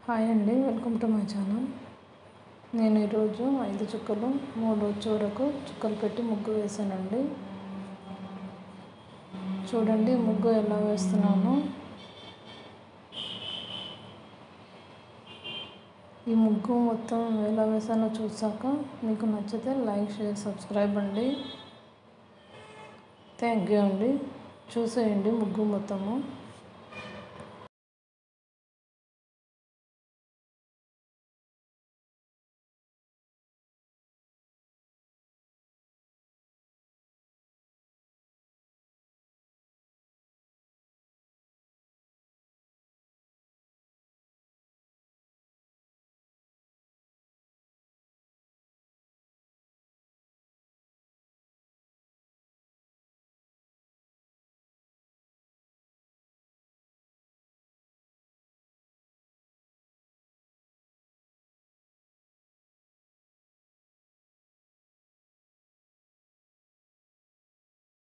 Hi అండి, welcome to my channel. నేను ఈరోజు 5 చుక్కలు 3 వరకు చుక్కలు పెట్టి ముగ్గు వేసానండి. చూడండి ముగ్గు ఎలా వేస్తున్నాను. ఈ ముగ్గు మొత్తం ఎలా వేసానో చూసాక మీకు నచ్చితే లైక్, షేర్, సబ్స్క్రైబ్ అండి. థ్యాంక్ యూ అండి. చూసేయండి ముగ్గు మొత్తము.